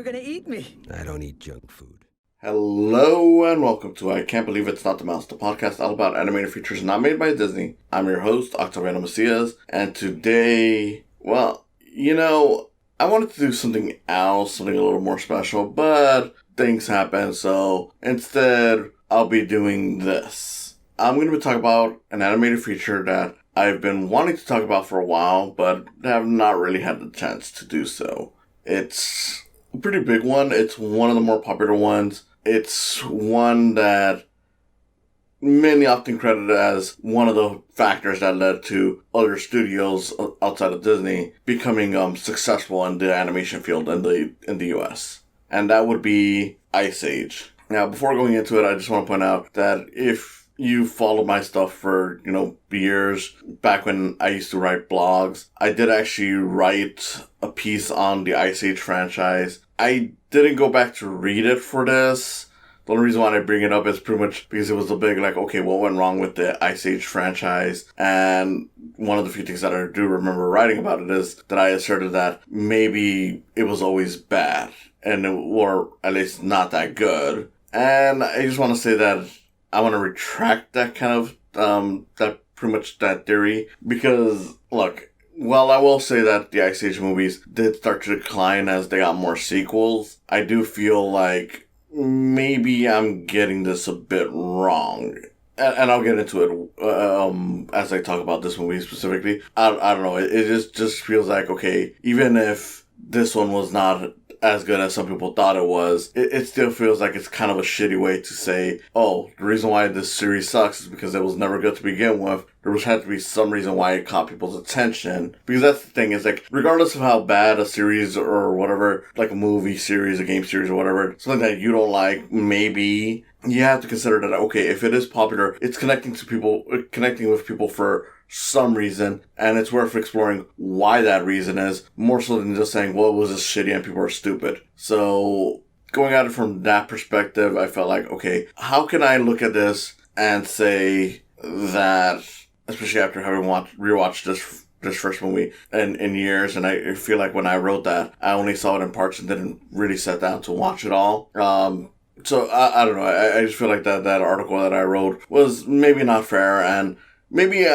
gonna eat me. I don't eat junk food. Hello and welcome to I Can't Believe It's Not the Mouse, the podcast all about animated features not made by Disney. I'm your host, Octaviano Macias, and today, I wanted to do something else, something a little more special, but things happen, so instead, I'll be doing this. I'm going to be talking about an animated feature that I've been wanting to talk about for a while, but have not really had the chance to do so. It's a pretty big one. It's one of the more popular ones. It's one that many often credit as one of the factors that led to other studios outside of Disney becoming successful in the animation field in the US. And that would be Ice Age. Now, before going into it, I just want to point out that if you followed my stuff for, years, back when I used to write blogs, I did actually write a piece on the Ice Age franchise. I didn't go back to read it for this. The only reason why I bring it up is pretty much because it was a big, what went wrong with the Ice Age franchise? And one of the few things that I do remember writing about it is that I asserted that maybe it was always bad, or at least not that good. And I just want to say that I want to retract that that theory, because, look, while I will say that the Ice Age movies did start to decline as they got more sequels, I do feel like maybe I'm getting this a bit wrong. And I'll get into it as I talk about this movie specifically. I don't know, it just feels like, okay, even if this one was not as good as some people thought it was, it still feels like it's kind of a shitty way to say, oh, the reason why this series sucks is because it was never good to begin with. There had to be some reason why it caught people's attention. Because that's the thing, is regardless of how bad a series or whatever, like a movie series, a game series or whatever, something that you don't like, maybe you have to consider that, okay, if it is popular, it's connecting with people for some reason, and it's worth exploring why that reason is, more so than just saying, well, it was just shitty and people are stupid. So, going at it from that perspective, I felt like, okay, how can I look at this and say that, especially after having rewatched this first movie in years, and I feel like when I wrote that, I only saw it in parts and didn't really sit down to watch it all. So, I don't know, I just feel like that article that I wrote was maybe not fair, and maybe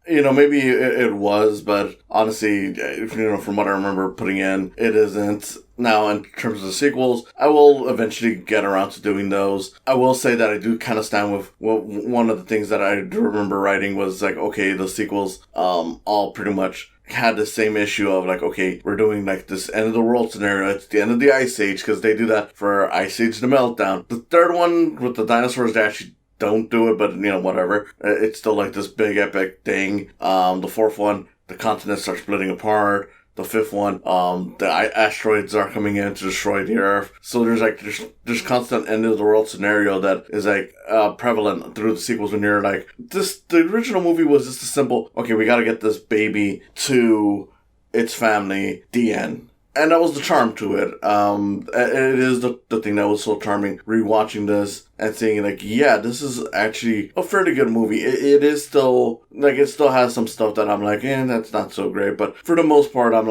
maybe it was, but honestly, from what I remember putting in, it isn't. Now, in terms of the sequels, I will eventually get around to doing those. I will say that I do kind of stand with one of the things that I do remember writing was okay, the sequels all pretty much had the same issue of okay, we're doing this end of the world scenario. It's the end of the Ice Age, because they do that for Ice Age the Meltdown. The third one with the dinosaurs, they actually don't do it, but whatever. It's still this big epic thing. The fourth one, the continents start splitting apart. The fifth one, the asteroids are coming in to destroy the Earth. So there's constant end of the world scenario that is prevalent through the sequels when you're the original movie was just a simple, okay, we gotta get this baby to its family, the end. And that was the charm to it. It is the thing that was so charming, rewatching this and seeing yeah, this is actually a fairly good movie. It is still, it still has some stuff that I'm that's not so great. But for the most part, I'm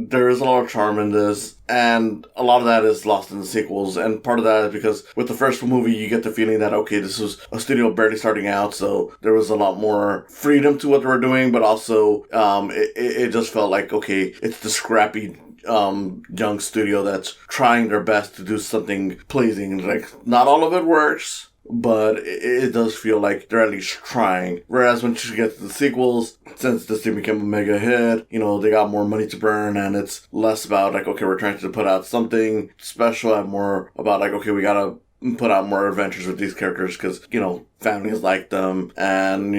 there is a lot of charm in this. And a lot of that is lost in the sequels. And part of that is because with the first movie, you get the feeling that, okay, this was a studio barely starting out. So there was a lot more freedom to what they were doing. But also, it just felt okay, it's the scrappy young studio that's trying their best to do something pleasing. Not all of it works, but it does feel like they're at least trying. Whereas when you get to the sequels, since this thing became a mega hit, they got more money to burn, and it's less about okay, we're trying to put out something special, and more about okay, we gotta put out more adventures with these characters because, families like them, and,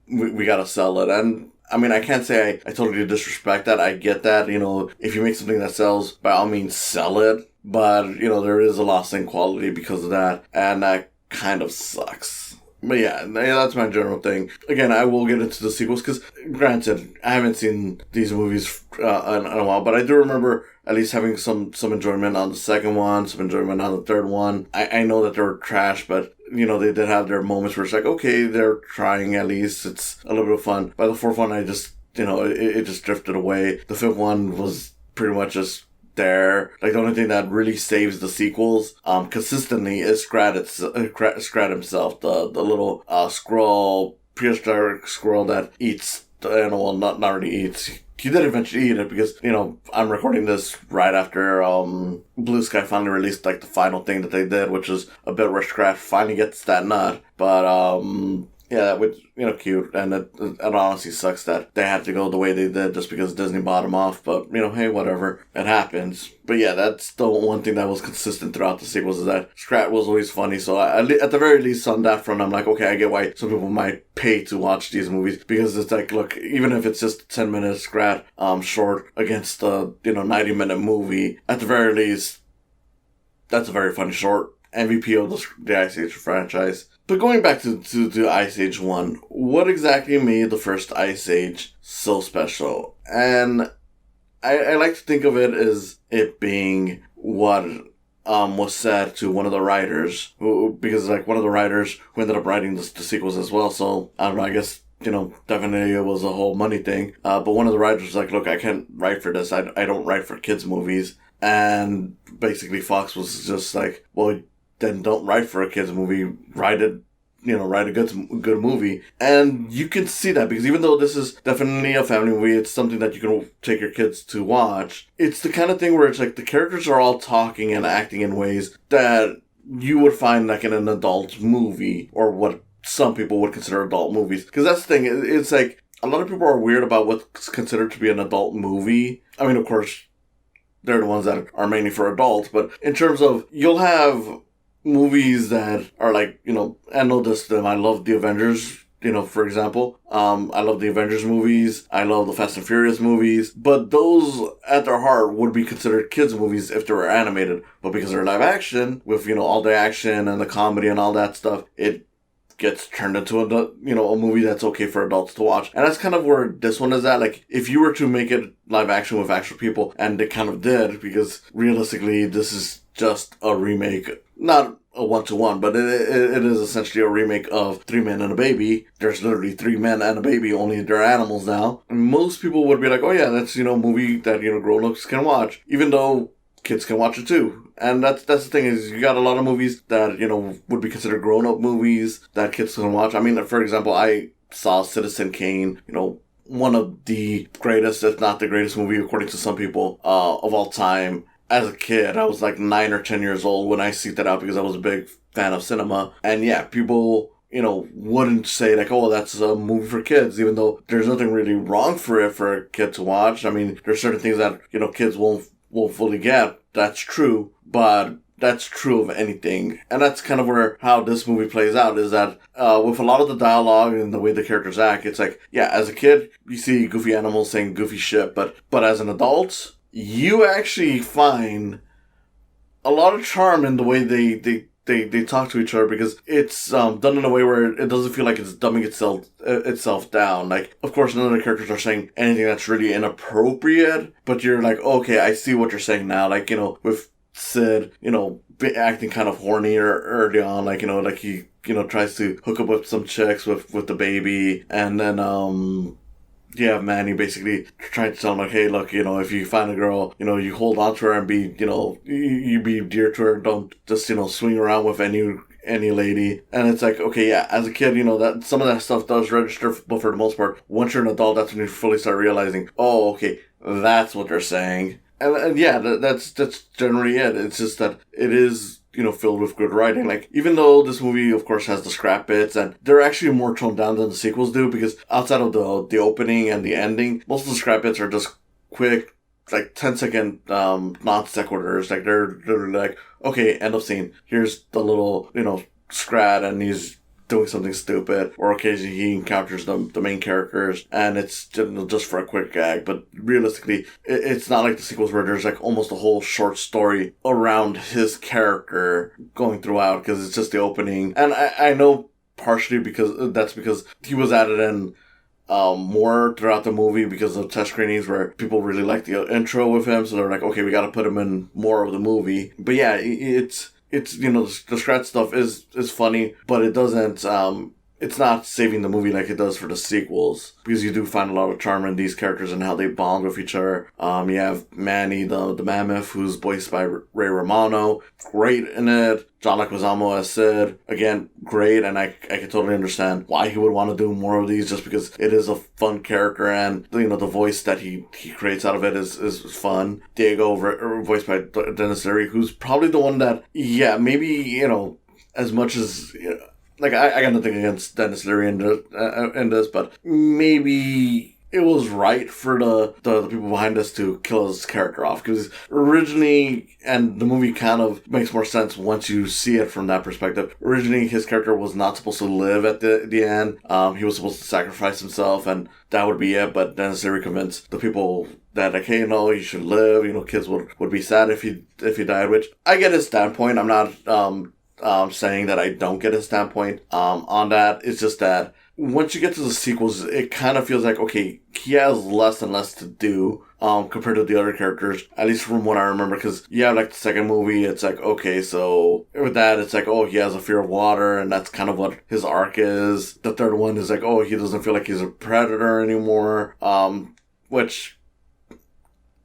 we gotta sell it. And I can't say I totally disrespect that. I get that, if you make something that sells, by all means sell it. But, there is a loss in quality because of that. And that kind of sucks. But yeah, that's my general thing. Again, I will get into the sequels because, granted, I haven't seen these movies in a while. But I do remember at least having some enjoyment on the second one, some enjoyment on the third one. I know that they were trash, but they did have their moments where it's okay, they're trying at least. It's a little bit of fun. By the fourth one, I just, it just drifted away. The fifth one was pretty much just there. Like, the only thing that really saves the sequels consistently is Scrat himself, the little prehistoric squirrel that eats the animal. Not really eats. He did eventually eat it because, I'm recording this right after Blue Sky finally released like the final thing that they did, which is a bit where Scrat finally gets that nut. But yeah, that was, cute. And it honestly sucks that they had to go the way they did just because Disney bought them off. But, hey, whatever. It happens. But yeah, that's the one thing that was consistent throughout the sequels, is that Scrat was always funny. So at the very least on that front, I'm like, okay, I get why some people might pay to watch these movies. Because it's like, look, even if it's just 10-minute Scrat short against the, 90-minute movie, at the very least, that's a very funny short. MVP of the Ice Age franchise. But going back to Ice Age 1, what exactly made the first Ice Age so special? And I like to think of it as it being what was said to one of the writers, because like one of the writers who ended up writing the sequels as well. So I don't know, I guess, definitely it was a whole money thing. But one of the writers was like, look, I can't write for this. I don't write for kids' movies. And basically Fox was just like, well, then don't write for a kids' movie. Write a good movie. And you can see that, because even though this is definitely a family movie, it's something that you can take your kids to watch. It's the kind of thing where it's like the characters are all talking and acting in ways that you would find like in an adult movie, or what some people would consider adult movies. Because that's the thing, it's like a lot of people are weird about what's considered to be an adult movie. I mean, of course, they're the ones that are mainly for adults, but in terms of, you'll have movies that are like, I know this, I love the Avengers, for example. I love the Avengers movies. I love the Fast and Furious movies. But those, at their heart, would be considered kids movies if they were animated. But because they're live action, with, all the action and the comedy and all that stuff, it gets turned into a movie that's okay for adults to watch. And that's kind of where this one is at. Like, if you were to make it live action with actual people, and they kind of did, because realistically, this is just a remake. Not a one-to-one, but it is essentially a remake of Three Men and a Baby. There's literally 3 men and a baby, only they're animals now. And most people would be like, oh yeah, that's, a movie that, grown-ups can watch. Even though kids can watch it too. And that's the thing, is you got a lot of movies that, would be considered grown-up movies that kids can watch. I mean, for example, I saw Citizen Kane, one of the greatest, if not the greatest movie, according to some people, of all time. As a kid, I was like 9 or 10 years old when I seeked that out, because I was a big fan of cinema. And yeah, people, wouldn't say like, oh, that's a movie for kids, even though there's nothing really wrong for it for a kid to watch. I mean, there's certain things that, kids won't fully get. That's true. But that's true of anything. And that's kind of how this movie plays out, is that with a lot of the dialogue and the way the characters act, it's like, yeah, as a kid, you see goofy animals saying goofy shit, but as an adult, you actually find a lot of charm in the way they talk to each other, because it's done in a way where it doesn't feel like it's dumbing itself down. Like, of course, none of the characters are saying anything that's really inappropriate, but you're like, okay, I see what you're saying now. Like, with Sid, acting kind of horny early on, like, like he, tries to hook up with some chicks with the baby, and then, yeah, Manny basically trying to tell him, like, hey, look, if you find a girl, you hold on to her and be, you be dear to her. Don't just, swing around with any lady. And it's like, okay, yeah, as a kid, that some of that stuff does register, but for the most part, once you're an adult, that's when you fully start realizing, oh, okay, that's what they're saying. And yeah, that's generally it. It's just that it is, filled with good writing. Like, even though this movie, of course, has the scrap bits, and they're actually more toned down than the sequels do, because outside of the opening and the ending, most of the scrap bits are just quick, like 10-second non sequiturs. Like, they're literally like, okay, end of scene. Here's the little, Scrat, and he's doing something stupid, or occasionally he encounters the main characters, and it's just for a quick gag. But realistically, it's not like the sequels where there's like almost a whole short story around his character going throughout, because it's just the opening. And I know partially because he was added in more throughout the movie because of test screenings where people really liked the intro with him, so they're like, okay, we gotta put him in more of the movie. But yeah, it's the Scrat stuff is funny, but it doesn't it's not saving the movie like it does for the sequels, because you do find a lot of charm in these characters and how they bond with each other. You have Manny, the mammoth, who's voiced by Ray Romano, great in it. John Leguizamo as Sid, again, great, and I can totally understand why he would want to do more of these, just because it is a fun character, and the voice that he creates out of it is fun. Diego, voiced by Dennis Leary, who's probably the one that, maybe, as much as, I got nothing against Dennis Leary in this, but maybe it was right for the people behind us to kill his character off, because originally, and the movie kind of makes more sense once you see it from that perspective, originally his character was not supposed to live at the end. He was supposed to sacrifice himself, and that would be it, but Dennis Leary convinced the people that, hey, no, he should live, kids would be sad if he died, which I get his standpoint. I'm not saying that I don't get his standpoint on that. It's just that once you get to the sequels, it kind of feels like, okay, he has less and less to do compared to the other characters, at least from what I remember, because the second movie, it's like, okay, so with that, it's like, oh, he has a fear of water, and that's kind of what his arc is. The third one is like, oh, he doesn't feel like he's a predator anymore, which,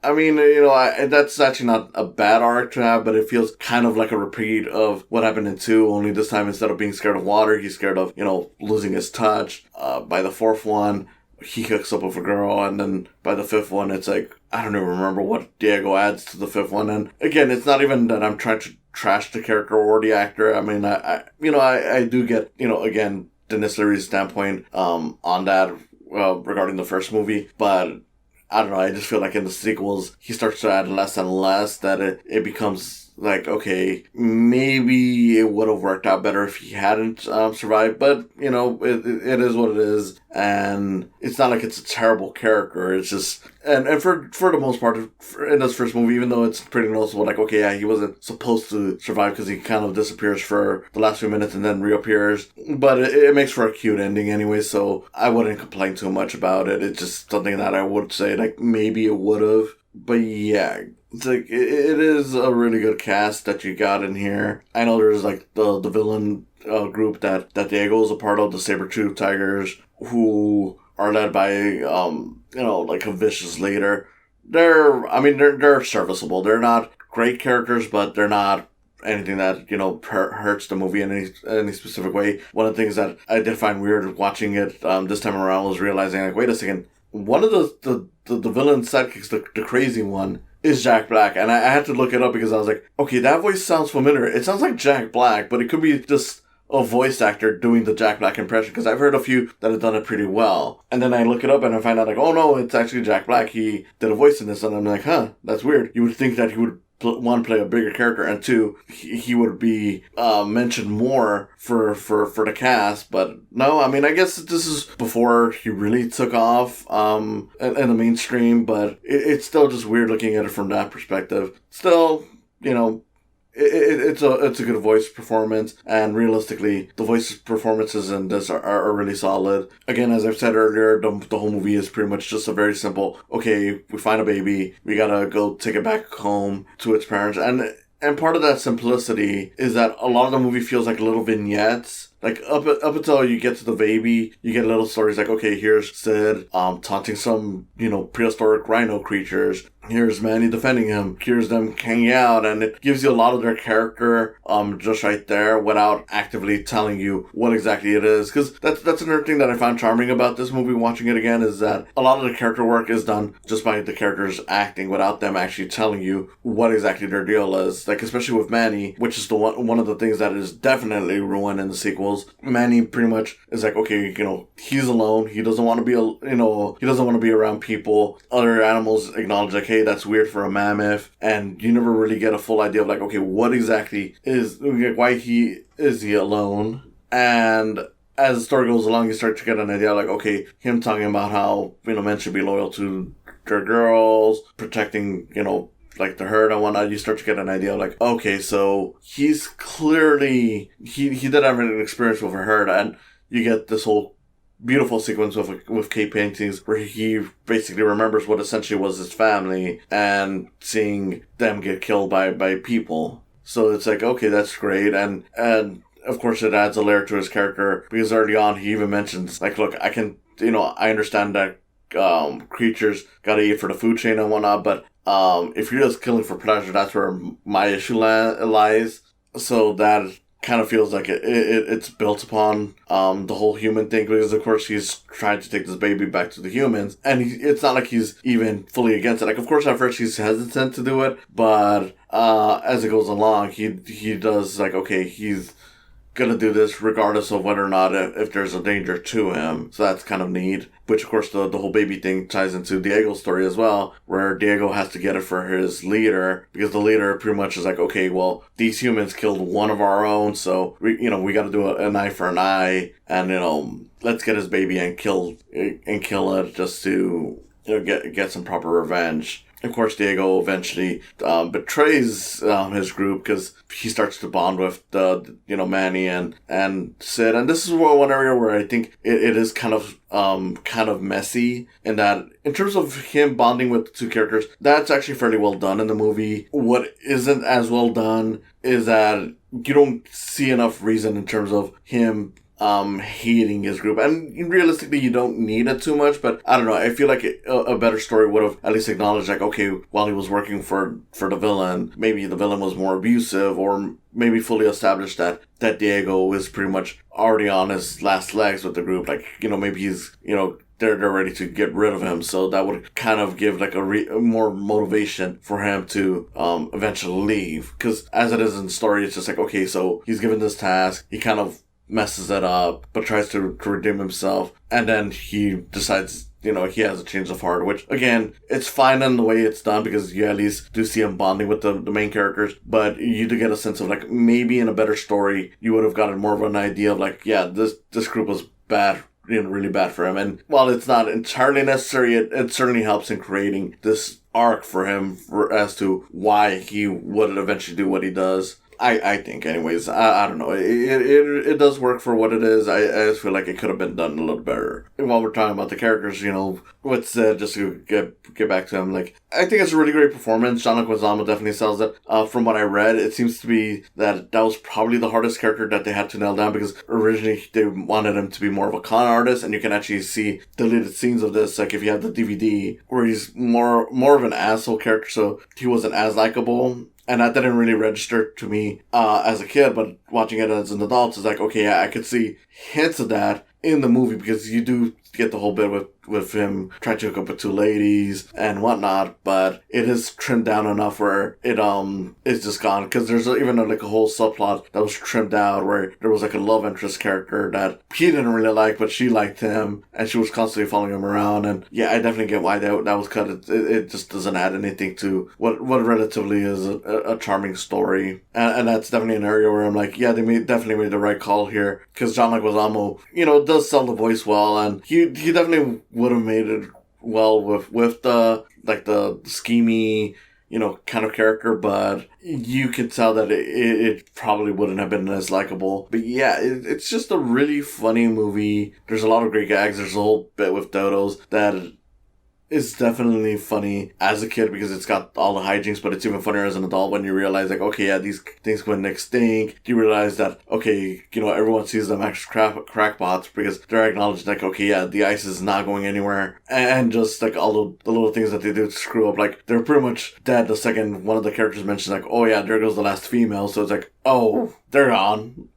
I mean, that's actually not a bad arc to have, but it feels kind of like a repeat of what happened in 2, only this time, instead of being scared of water, he's scared of, losing his touch. By the fourth one, he hooks up with a girl, and then by the fifth one, it's like, I don't even remember what Diego adds to the fifth one, and again, it's not even that I'm trying to trash the character or the actor. I mean, I do get, again, Dennis Leary's standpoint on that regarding the first movie, but I don't know, I just feel like in the sequels, he starts to add less and less, that it becomes like, okay, maybe it would have worked out better if he hadn't survived, but, it is what it is, and it's not like it's a terrible character, it's just, and for the most part, in this first movie, even though it's pretty noticeable, like, okay, yeah, he wasn't supposed to survive because he kind of disappears for the last few minutes and then reappears, but it makes for a cute ending anyway, so I wouldn't complain too much about it. It's just something that I would say, like, maybe it would have, but yeah, it's like, it is a really good cast that you got in here. I know there's like the villain group that Diego's a part of, the Saber-Tooth Tigers, who are led by, like a vicious leader. They're serviceable. They're not great characters, but they're not anything that, hurts the movie in any specific way. One of the things that I did find weird watching it this time around was realizing, like, wait a second, one of the villain sidekicks, the crazy one, is Jack Black, and I had to look it up because I was like, okay, that voice sounds familiar. It sounds like Jack Black, but it could be just a voice actor doing the Jack Black impression, because I've heard a few that have done it pretty well. And then I look it up and I find out, like, oh no, it's actually Jack Black. He did a voice in this, and I'm like, huh, that's weird. You would think that he would, one, play a bigger character, and two, he would be mentioned more for the cast, but no, I mean, I guess this is before he really took off in the mainstream, but it's still just weird looking at it from that perspective. Still, it's a good voice performance, and realistically, the voice performances in this are really solid. Again, as I've said earlier, the whole movie is pretty much just a very simple, okay, we find a baby, we gotta go take it back home to its parents, and part of that simplicity is that a lot of the movie feels like little vignettes. Like, up until you get to the baby, you get little stories like, okay, here's Sid taunting some, prehistoric rhino creatures. Here's Manny defending him. Here's them hanging out. And it gives you a lot of their character just right there without actively telling you what exactly it is. Because that's another thing that I found charming about this movie, watching it again, is that a lot of the character work is done just by the characters acting without them actually telling you what exactly their deal is. Like, especially with Manny, which is one of the things that is definitely ruined in the sequels. Manny pretty much is like, okay, he's alone. He doesn't want to be, he doesn't want to be around people. Other animals acknowledge, like, hey, that's weird for a mammoth. And you never really get a full idea of, like, okay, what exactly why he alone? And as the story goes along, you start to get an idea, like, okay, him talking about how, men should be loyal to their girls, protecting, like the herd and whatnot, you start to get an idea, like, okay, so he's clearly, he did have an experience with a herd, and you get this whole beautiful sequence with cave paintings where he basically remembers what essentially was his family and seeing them get killed by people. So it's like, okay, that's great, and of course, it adds a layer to his character because early on he even mentions, like, look, I can, I understand that creatures gotta eat for the food chain and whatnot, but if you're just killing for pleasure, that's where my issue lies. So that kind of feels like it's built upon the whole human thing, because of course he's trying to take this baby back to the humans, and it's not like he's even fully against it. Like, of course at first he's hesitant to do it, but as it goes along, he does, like, okay, he's gonna do this regardless of whether or not if there's a danger to him. So that's kind of neat. Which, of course, the whole baby thing ties into Diego's story as well, where Diego has to get it for his leader, because the leader pretty much is like, okay, well, these humans killed one of our own, so we got to do an eye for an eye, and let's get his baby and kill it just to get some proper revenge. Of course, Diego eventually betrays his group because he starts to bond with Manny and Sid, and this is one area where I think it is kind of messy, in that in terms of him bonding with the two characters, that's actually fairly well done in the movie. What isn't as well done is that you don't see enough reason in terms of him hating his group, and realistically you don't need it too much, but I don't know, I feel like a better story would have at least acknowledged, like, okay, while he was working for the villain, maybe the villain was more abusive, or maybe fully established that Diego is pretty much already on his last legs with the group, like, maybe he's, they're ready to get rid of him, so that would kind of give like a more motivation for him to eventually leave, because as it is in the story, it's just like, okay, so he's given this task, he kind of messes it up, but tries to redeem himself, and then he decides, he has a change of heart, which, again, it's fine in the way it's done, because you at least do see him bonding with the main characters, but you do get a sense of, like, maybe in a better story, you would have gotten more of an idea of, like, yeah, this group was bad, really bad for him, and while it's not entirely necessary, it certainly helps in creating this arc for him as to why he would eventually do what he does. I think, anyways. I don't know. It does work for what it is. I just feel like it could have been done a little better. And while we're talking about the characters, what's just to get back to him, like, I think it's a really great performance. John Leguizamo definitely sells it. From what I read, it seems to be that was probably the hardest character that they had to nail down, because originally they wanted him to be more of a con artist, and you can actually see deleted scenes of this, like if you have the DVD, where he's more of an asshole character, so he wasn't as likable. And that didn't really register to me as a kid, but watching it as an adult is like, okay, yeah, I could see hints of that in the movie, because you do get the whole bit with him trying to hook up with two ladies and whatnot, but it is trimmed down enough where it's just gone, because there's even a whole subplot that was trimmed out where there was like a love interest character that he didn't really like, but she liked him, and she was constantly following him around, and yeah, I definitely get why that was cut. It just doesn't add anything to what relatively is a charming story, and that's definitely an area where I'm like, yeah, they definitely made the right call here, because John Leguizamo, does sell the voice well, and he definitely would have made it well with the schemy, kind of character, but you could tell that it probably wouldn't have been as likable. But yeah, it's just a really funny movie. There's a lot of great gags. There's a whole bit with dodos that is definitely funny as a kid, because it's got all the hijinks, but it's even funnier as an adult when you realize, like, okay, yeah, these things went extinct. You realize that, okay, everyone sees them as crackpots, because they're acknowledged, like, okay, yeah, the ice is not going anywhere, and just like all the little things that they do to screw up, like, they're pretty much dead the second one of the characters mentions, like, oh yeah, there goes the last female, so it's like, oh, they're gone.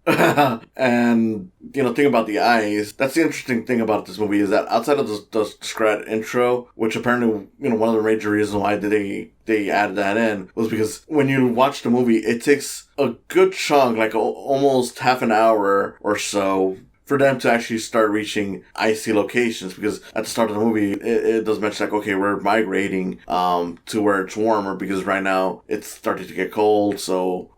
And, thinking about the eyes, that's the interesting thing about this movie, is that outside of the Scrat intro, which apparently, one of the major reasons why they added that in was because when you watch the movie, it takes a good chunk, like almost half an hour or so, for them to actually start reaching icy locations, because at the start of the movie, it does mention, like, okay, we're migrating to where it's warmer, because right now it's starting to get cold, so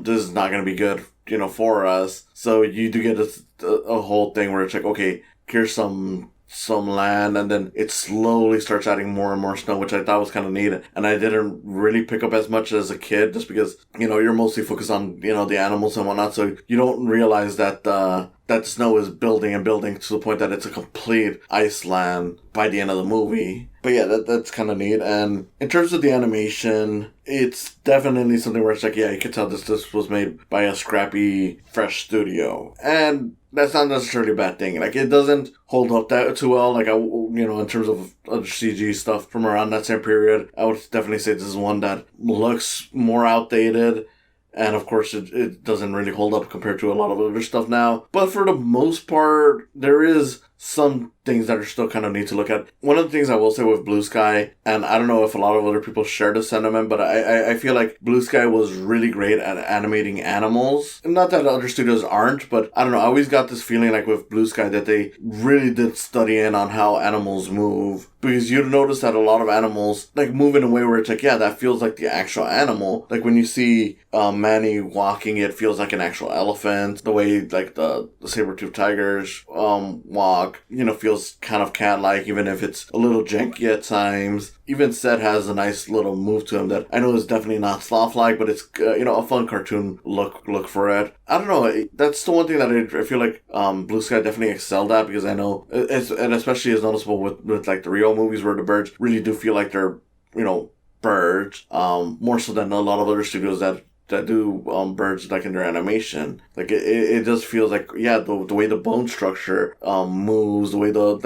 this is not going to be good, for us. So you do get a whole thing where it's like, okay, here's some some land, and then it slowly starts adding more and more snow, which I thought was kind of neat. And I didn't really pick up as much as a kid, just because, you're mostly focused on, the animals and whatnot, so you don't realize that that snow is building and building to the point that it's a complete ice land by the end of the movie. But yeah, that's kind of neat. And in terms of the animation, it's definitely something where it's like, yeah, you could tell this was made by a scrappy, fresh studio. And that's not necessarily a bad thing. Like, it doesn't hold up that too well. Like, in terms of other CG stuff from around that same period, I would definitely say this is one that looks more outdated. And of course, it doesn't really hold up compared to a lot of other stuff now. But for the most part, there is some things that are still kind of neat to look at. One of the things I will say with Blue Sky, and I don't know if a lot of other people share the sentiment, but I feel like Blue Sky was really great at animating animals. Not that other studios aren't, but I don't know, I always got this feeling like with Blue Sky that they really did study in on how animals move. Because you'd notice that a lot of animals, like, move in a way where it's like, yeah, that feels like the actual animal. Like, when you see Manny walking, it feels like an actual elephant. The way, like, the saber-toothed tigers walk, feels kind of cat-like, even if it's a little janky at times. Even Set has a nice little move to him that I know is definitely not sloth-like, but it's, a fun cartoon look for it. I don't know, that's the one thing that I feel like Blue Sky definitely excelled at, because I know, and especially is noticeable with like the Rio movies where the birds really do feel like they're, birds, more so than a lot of other studios that do birds like in their animation. Like it just feels like, yeah, the way the bone structure moves, the way the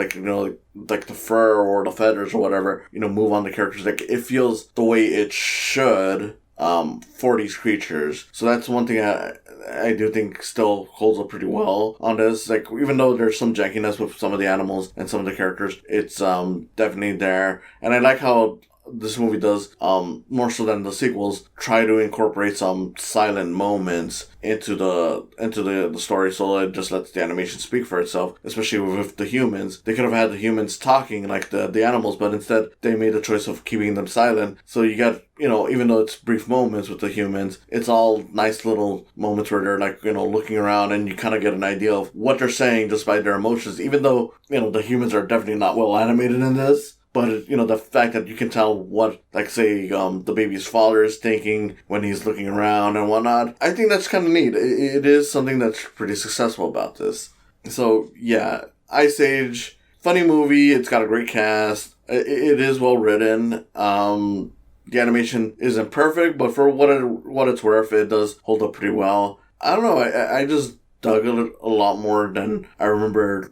like the fur or the feathers or whatever move on the characters, like it feels the way it should for these creatures. So that's one thing I do think still holds up pretty well on this. Like, even though there's some jankiness with some of the animals and some of the characters, it's definitely there. And I like how this movie does, more so than the sequels, try to incorporate some silent moments into the story, so it just lets the animation speak for itself, especially with the humans. They could have had the humans talking like the animals, but instead they made the choice of keeping them silent. So you got, even though it's brief moments with the humans, it's all nice little moments where they're like, looking around, and you kind of get an idea of what they're saying just by their emotions, even though, the humans are definitely not well animated in this. But, the fact that you can tell what, like, say, the baby's father is thinking when he's looking around and whatnot, I think that's kind of neat. It is something that's pretty successful about this. So, yeah, Ice Age, funny movie. It's got a great cast. It is well written. The animation isn't perfect, but for what it's worth, it does hold up pretty well. I don't know, I just dug it a lot more than I remember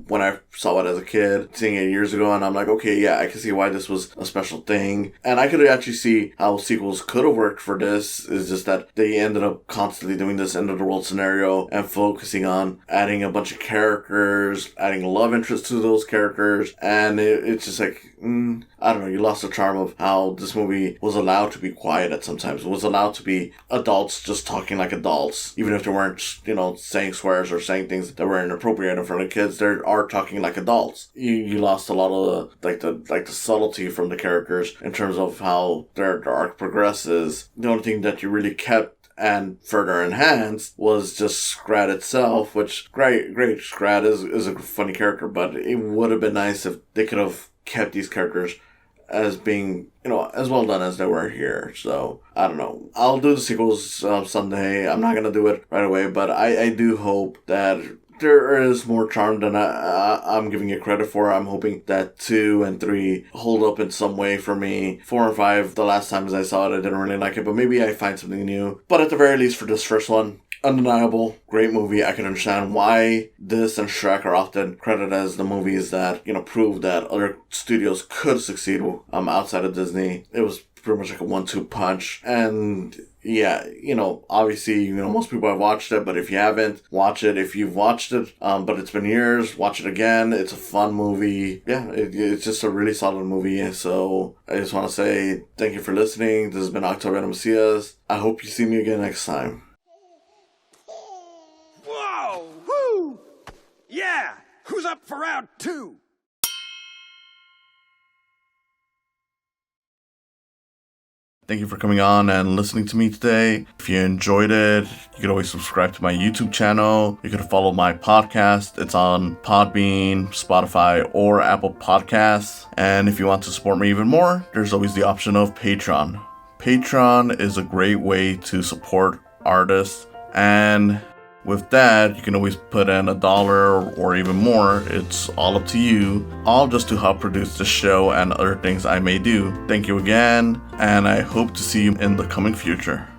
when I saw it as a kid, seeing it years ago, and I'm like, okay, yeah, I can see why this was a special thing. And I could actually see how sequels could have worked for this. It's just that they ended up constantly doing this end of the world scenario and focusing on adding a bunch of characters, adding love interest to those characters, and it's just like, I don't know, you lost the charm of how this movie was allowed to be quiet at sometimes. It was allowed to be adults just talking like adults, even if they weren't, saying swears or saying things that were inappropriate in front of kids. They are talking like adults. You lost a lot of the subtlety from the characters in terms of how their arc progresses. The only thing that you really kept and further enhanced was just Scrat itself, which great Scrat is a funny character, but it would have been nice if they could have kept these characters as being, as well done as they were here. So, I don't know. I'll do the sequels someday. I'm not going to do it right away, but I do hope that there is more charm than I'm giving it credit for. I'm hoping that 2 and 3 hold up in some way for me. 4 and 5, the last times I saw it, I didn't really like it, but maybe I find something new. But at the very least, for this first one, undeniable, great movie. I can understand why this and Shrek are often credited as the movies that, prove that other studios could succeed outside of Disney. It was pretty much like a 1-2 punch. And yeah, obviously, most people have watched it, but if you haven't, watch it. If you've watched it, but it's been years, watch it again. It's a fun movie. Yeah, it's just a really solid movie. So I just want to say thank you for listening. This has been Octaviano Macias. I hope you see me again next time. Whoa! Woo! Yeah! Who's up for round 2? Thank you for coming on and listening to me today. If you enjoyed it, you can always subscribe to my YouTube channel. You can follow my podcast. It's on Podbean, Spotify, or Apple Podcasts. And if you want to support me even more, there's always the option of Patreon. Patreon is a great way to support artists, and with that, you can always put in $1 or even more. It's all up to you, all just to help produce the show and other things I may do. Thank you again, and I hope to see you in the coming future.